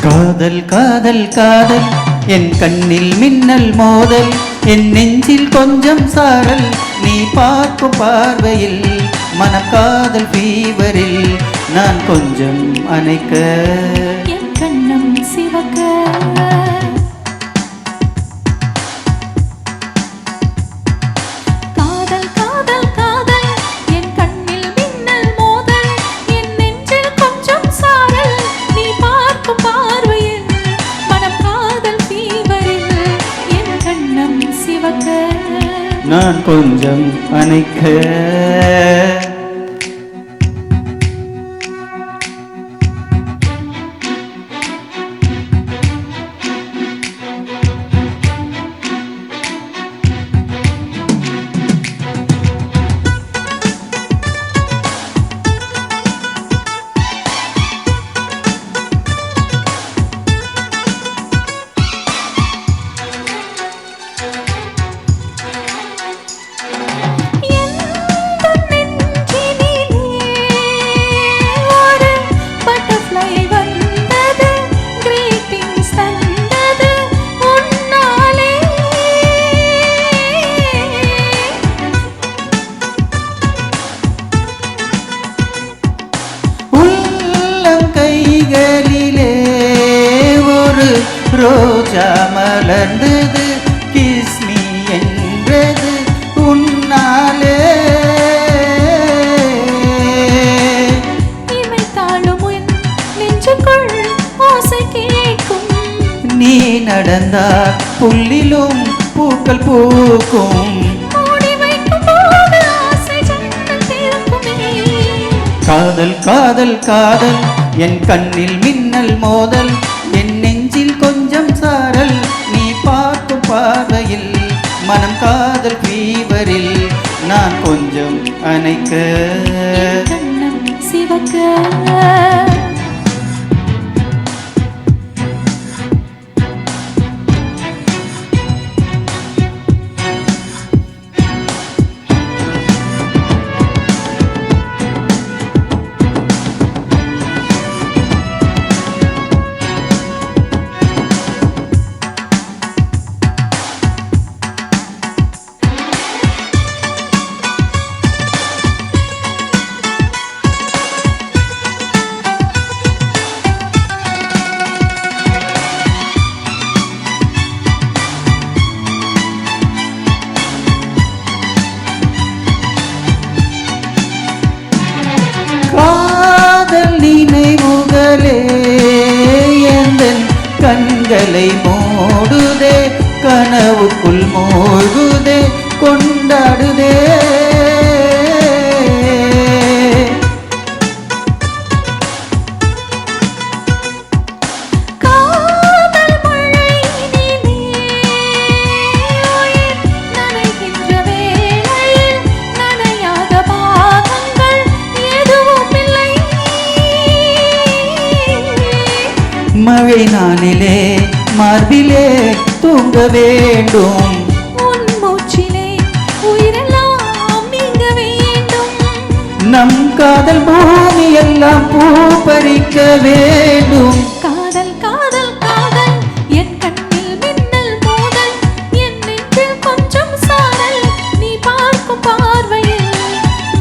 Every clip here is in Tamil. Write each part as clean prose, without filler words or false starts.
காதல் காதல் காதல் என் கண்ணில் மின்னல் மோதல் என் நெஞ்சில் கொஞ்சம் சாரல் நீ பார்க்கும் பார்வையில் மனக்காதல் ஃபீவரில் நான் கொஞ்சம் அணைக்க என் கண்ணம் சிவக்க நான் கொஞ்சம் அணைக்க ரோஜா மலர்ந்தது கிஸ்மி என்றது உன்னாலே இமைத்தாலும் நெஞ்சுக்குள் ஓசை கேட்கும் நீ நடந்தால் புல்லிலும் பூக்கள் பூக்கும் காதல் காதல் காதல் என் கண்ணில் மின்னல் மோதல் என் நெஞ்சில் கொஞ்சம் சாரல் நீ பார்க்கும் பார்வையில் மனம் காதல் ஃபீவரில் நான் கொஞ்சம் அணைக்க சிவக்க காதல் நினைவுகளே எந்தன் கண்களை மூடுதே கனவுக்குள் மூழ்குதே கொண்டாடுதே மழை நாளிலே மார்பிலே தூங்க வேண்டும் உன் மூச்சிலே உயிரெல்லாம் நீங்க வேண்டும் நம் காதல் பூமி எல்லாம் பூ பறிக்க வேண்டும் காதல் காதல் காதல் என் கண்ணில் மின்னல் மோதல் என் நெஞ்சில் கொஞ்சம் சாரல் நீ பார்க்கும் பார்வையில்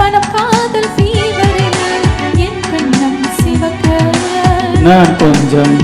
மனம் காதல் ஃபீவரில் என் கண்ணம் சிவக்க நான் கொஞ்சம்